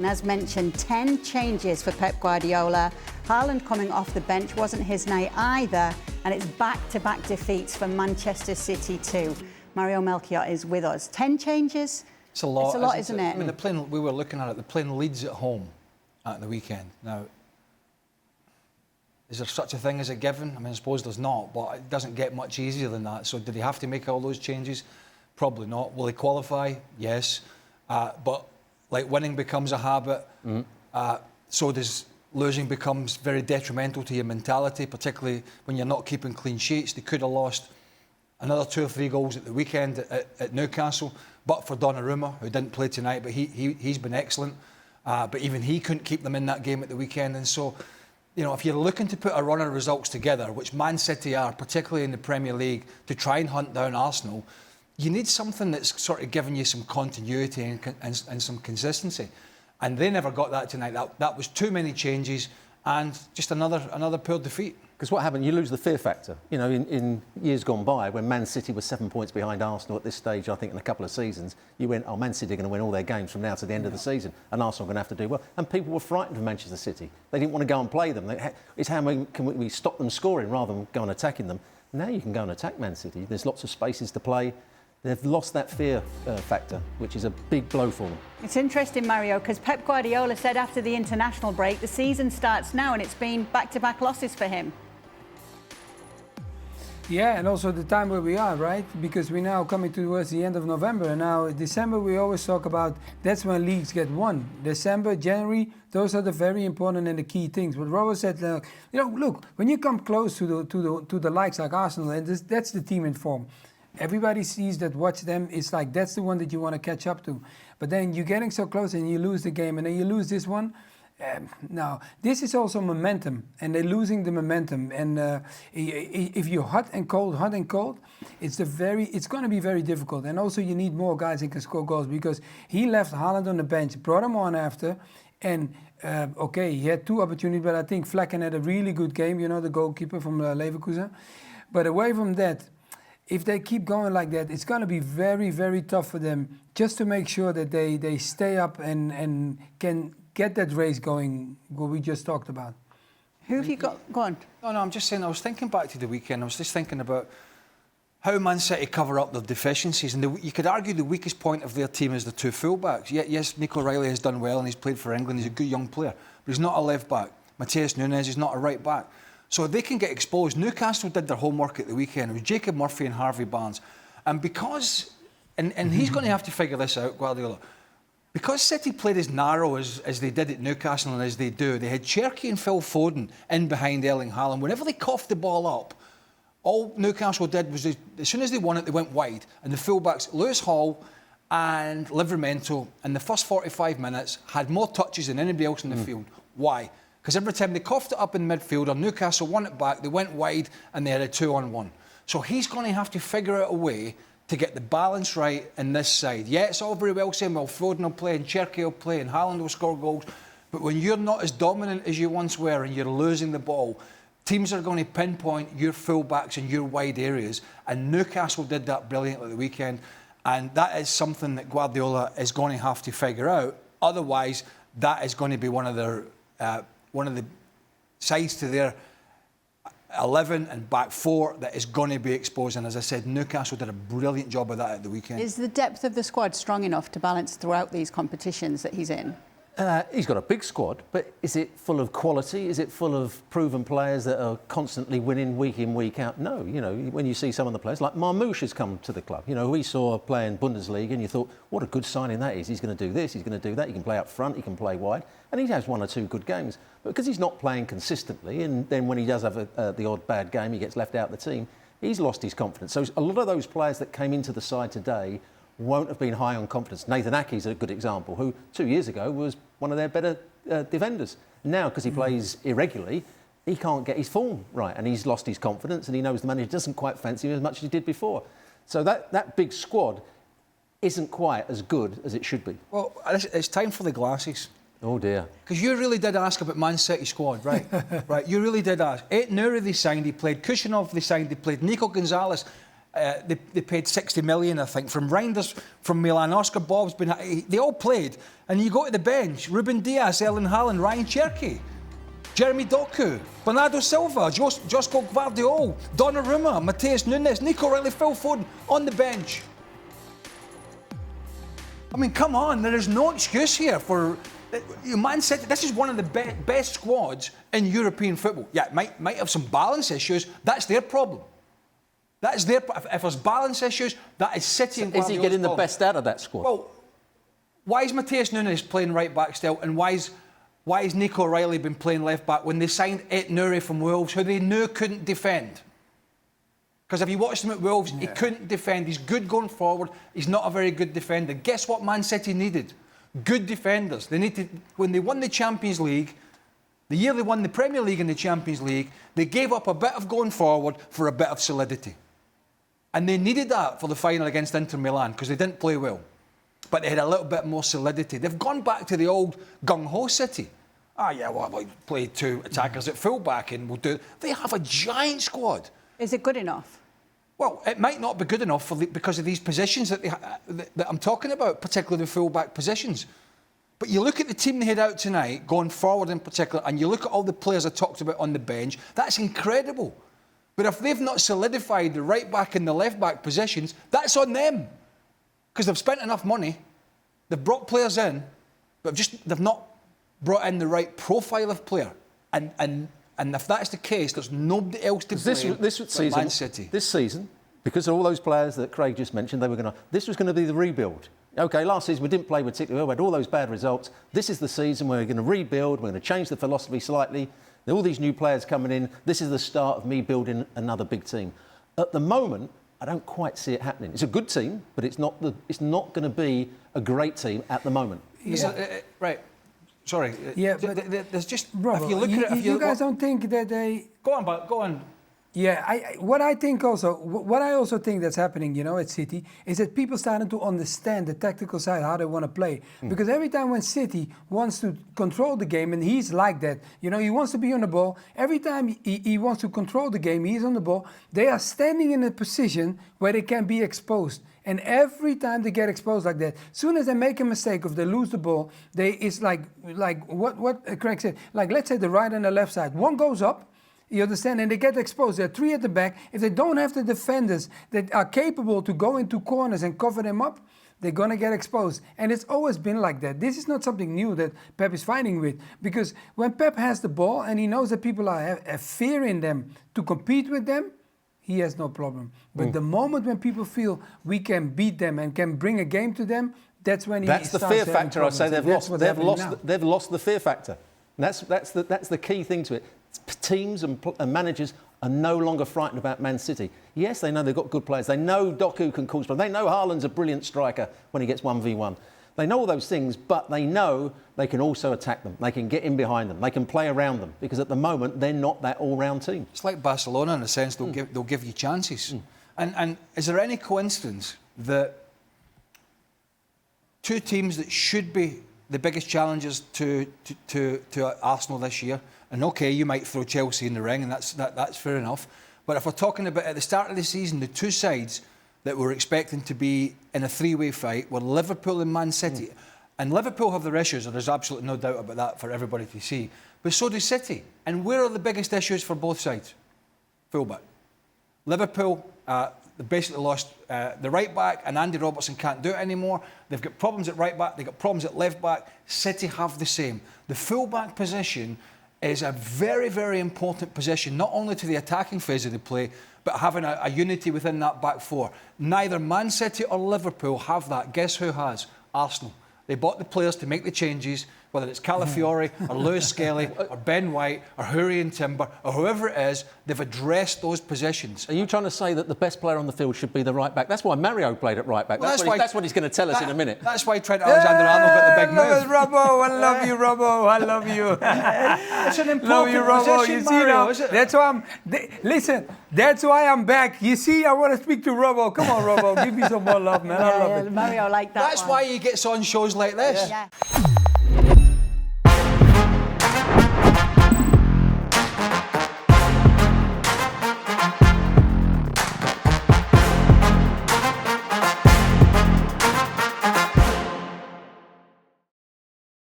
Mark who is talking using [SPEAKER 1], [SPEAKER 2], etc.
[SPEAKER 1] As mentioned, 10 changes for Pep Guardiola. Haaland coming off the bench wasn't his night either, and it's back-to-back defeats for Manchester City too. Mario Melchiot is with us. 10 changes?
[SPEAKER 2] It's a lot,
[SPEAKER 1] isn't it?
[SPEAKER 2] I mean, we were looking at it, they're playing Leeds at home at the weekend. Now, is there such a thing as a given? I mean, I suppose there's not, but it doesn't get much easier than that. So did he have to make all those changes? Probably not. Will he qualify? Yes. But like winning becomes a habit, so does losing becomes very detrimental to your mentality, particularly when you're not keeping clean sheets. They could have lost another 2 or 3 goals at the weekend at Newcastle, but for Donnarumma, who didn't play tonight, but he's been excellent. But even he couldn't keep them in that game at the weekend. And so, you know, if you're looking to put a run of results together, which Man City are, particularly in the Premier League, to try and hunt down Arsenal, you need something that's sort of giving you some continuity and some consistency. And they never got that tonight. That was too many changes and just another poor defeat.
[SPEAKER 3] Because what happened, you lose the fear factor. You know, in years gone by, when Man City was 7 points behind Arsenal at this stage, I think in a couple of seasons, you went, oh, Man City are going to win all their games from now to the end of the season, and Arsenal are going to have to do well. And people were frightened of Manchester City. They didn't want to go and play them. It's how can we stop them scoring rather than go and attacking them. Now you can go and attack Man City. There's lots of spaces to play. They've lost that fear factor, which is a big blow for them.
[SPEAKER 1] It's interesting, Mario, because Pep Guardiola said after the international break, the season starts now, and it's been back-to-back losses for him.
[SPEAKER 4] Yeah, and also the time where we are, right? Because we're now coming towards the end of November, and now December we always talk about that's when leagues get won. December, January, those are the very important and the key things. But Robert said, you know, look, when you come close to the likes like Arsenal, and that's the team in form. Everybody sees that, watch them, it's like that's the one that you want to catch up to. But then you're getting so close and you lose the game, and then you lose this one. Now, this is also momentum, and they're losing the momentum. And if you're hot and cold, it's going to be very difficult. And also you need more guys who can score goals, because he left Haaland on the bench, brought him on after, and okay, he had 2 opportunities, but I think Flecken had a really good game, you know, the goalkeeper from Leverkusen. But away from that, if they keep going like that, it's going to be very, very tough for them just to make sure that they stay up and can get that race going, what we just talked about.
[SPEAKER 1] Who have you got? Go on.
[SPEAKER 2] No, I'm just saying, I was thinking back to the weekend. I was just thinking about how Man City cover up their deficiencies. And you could argue the weakest point of their team is the 2 full-backs. Yes, Nico Riley has done well and he's played for England. He's a good young player. But he's not a left-back. Matheus Nunes is not a right-back. So they can get exposed. Newcastle did their homework at the weekend. It was Jacob Murphy and Harvey Barnes. And because, and he's going to have to figure this out, Guardiola, because City played as narrow as they did at Newcastle and as they do, they had Cherki and Phil Foden in behind Erling Haaland. Whenever they coughed the ball up, all Newcastle did was, as soon as they won it, they went wide. And the fullbacks, Lewis Hall and Livramento, in the first 45 minutes, had more touches than anybody else in the field. Why? Because every time they coughed it up in midfield, or Newcastle won it back, they went wide and they had a 2-on-1. So he's going to have to figure out a way to get the balance right in this side. Yeah, it's all very well saying, well, Foden will play and Cherki will play and Haaland will score goals, but when you're not as dominant as you once were and you're losing the ball, teams are going to pinpoint your full-backs in your wide areas, and Newcastle did that brilliantly at the weekend, and that is something that Guardiola is going to have to figure out. Otherwise, that is going to be one of the sides to their 11 and back 4 that is going to be exposed. And as I said, Newcastle did a brilliant job of that at the weekend.
[SPEAKER 1] Is the depth of the squad strong enough to balance throughout these competitions that he's in?
[SPEAKER 3] He's got a big squad, but is it full of quality? Is it full of proven players that are constantly winning week in, week out? No. You know, when you see some of the players, like Marmoush has come to the club. You know, we saw play in Bundesliga and you thought, what a good signing that is. He's going to do this, he's going to do that. He can play up front, he can play wide. And he has 1 or 2 good games. But because he's not playing consistently, and then when he does have the odd bad game, he gets left out of the team, he's lost his confidence. So a lot of those players that came into the side today won't have been high on confidence. Nathan Ake's a good example, who 2 years ago was one of their better defenders. Now, because he plays irregularly, he can't get his form right, and he's lost his confidence, and he knows the manager doesn't quite fancy him as much as he did before. So that big squad isn't quite as good as it should be.
[SPEAKER 2] Well, it's time for the glasses.
[SPEAKER 3] Oh dear.
[SPEAKER 2] Because you really did ask about Man City squad, right? Right, you really did ask. Nouri they signed, he played. Kushinov they signed, he played. Nico Gonzalez. They paid 60 million, I think, from Reinders, from Milan. Oscar Bob's been... They all played. And you go to the bench, Ruben Dias, Erling Haaland, Ryan Cherky, Jeremy Doku, Bernardo Silva, Josko Gvardiol, Donnarumma, Mateus Nunes, Nico Riley, Phil Foden on the bench. I mean, come on, there is no excuse here for... Man City, this is one of the best squads in European football. Yeah, it might have some balance issues. That's their problem. That is their... If there's balance issues, that is City and Guardiola's
[SPEAKER 3] Is he getting the
[SPEAKER 2] problem.
[SPEAKER 3] best out of that squad?
[SPEAKER 2] Well, why is Mateus Nunes playing right back still, and why has Nico Riley been playing left back when they signed Ait Nouri from Wolves, who they knew couldn't defend? Because if you watched him at Wolves, he couldn't defend. He's good going forward. He's not a very good defender. Guess what Man City needed? Good defenders. They needed, when they won the Champions League, the year they won the Premier League and the Champions League, they gave up a bit of going forward for a bit of solidity. And they needed that for the final against Inter Milan because they didn't play well. But they had a little bit more solidity. They've gone back to the old gung-ho City. We'll play two attackers at full-back and we'll do... They have a giant squad.
[SPEAKER 1] Is it good enough?
[SPEAKER 2] Well, it might not be good enough because of these positions that I'm talking about, particularly the full-back positions. But you look at the team they had out tonight, going forward in particular, and you look at all the players I talked about on the bench, that's incredible. But if they've not solidified the right-back and the left-back positions, that's on them. Because they've spent enough money, they've brought players in, but they've not brought in the right profile of player. And if that's the case, there's nobody else to blame but Man City.
[SPEAKER 3] This season, because of all those players that Craig just mentioned, this was going to be the rebuild. OK, last season we didn't play particularly well, we had all those bad results. This is the season where we're going to rebuild, we're going to change the philosophy slightly. There are all these new players coming in. This is the start of me building another big team. At the moment, I don't quite see it happening. It's a good team, but it's not going to be a great team at the what
[SPEAKER 2] right. Sorry.
[SPEAKER 4] Yeah, but
[SPEAKER 2] there's just...
[SPEAKER 4] Robo,
[SPEAKER 2] if you look at it...
[SPEAKER 4] You guys don't think that they...
[SPEAKER 2] Go on.
[SPEAKER 4] Yeah, what I also think that's happening, at City, is that people starting to understand the tactical side, how they want to play. Because every time when City wants to control the game, and he's like that, he wants to be on the ball. Every time he wants to control the game, he's on the ball. They are standing in a position where they can be exposed. And every time they get exposed like that, soon as they make a mistake, if they lose the ball, it's like what Craig said. Like, let's say the right and the left side. One goes up, you understand, and they get exposed. There are three at the back. If they don't have the defenders that are capable to go into corners and cover them up, they're going to get exposed. And it's always been like that. This is not something new that Pep is fighting with. Because when Pep has the ball and he knows that people have fear in them to compete with them, he has no problem. But the moment when people feel we can beat them and can bring a game to them, that's when
[SPEAKER 3] that's the fear factor. I say they've lost the fear factor. And that's the key thing to it. Teams and managers are no longer frightened about Man City. Yes, they know they've got good players. They know Doku can cause problems. They know Haaland's a brilliant striker when he gets 1v1. They know all those things, but they know they can also attack them. They can get in behind them. They can play around them because at the moment they're not that all-round team.
[SPEAKER 2] It's like Barcelona in a sense. They'll give you chances. And is there any coincidence that two teams that should be the biggest challengers to Arsenal this year, and OK, you might throw Chelsea in the ring, and that's fair enough. But if we're talking about at the start of the season, the two sides that we're expecting to be in a three-way fight were Liverpool and Man City. And Liverpool have their issues, and there's absolutely no doubt about that for everybody to see. But so does City. And where are the biggest issues for both sides? Fullback. Liverpool, they basically lost the right back, and Andy Robertson can't do it anymore. They've got problems at right back, they've got problems at left back. City have the same. The fullback position is a very, very important position, not only to the attacking phase of the play, but having a unity within that back four. Neither Man City or Liverpool have that. Guess who has? Arsenal. They bought the players to make the changes, whether it's Calafiori or Lewis Skelly or Ben White or Hurricane Timber or whoever it is, they've addressed those positions.
[SPEAKER 3] Are you trying to say that the best player on the field should be the right back? That's why Mario played at right back. Well, that's what he's going to tell us in a minute.
[SPEAKER 2] That's why Trent Alexander-Arnold got the big move.
[SPEAKER 4] Robbo, I love you, Robbo. I love you.
[SPEAKER 2] It's an important
[SPEAKER 4] love you, Robbo.
[SPEAKER 2] position,
[SPEAKER 4] You see
[SPEAKER 2] Mario,
[SPEAKER 4] now,
[SPEAKER 2] is it?
[SPEAKER 4] that's why listen, that's why I'm back. You see, I want to speak to Robbo. Come on, Robbo, give me some more love, man. I love it.
[SPEAKER 1] Mario like that.
[SPEAKER 2] That's why he gets on shows like this.
[SPEAKER 1] Yeah.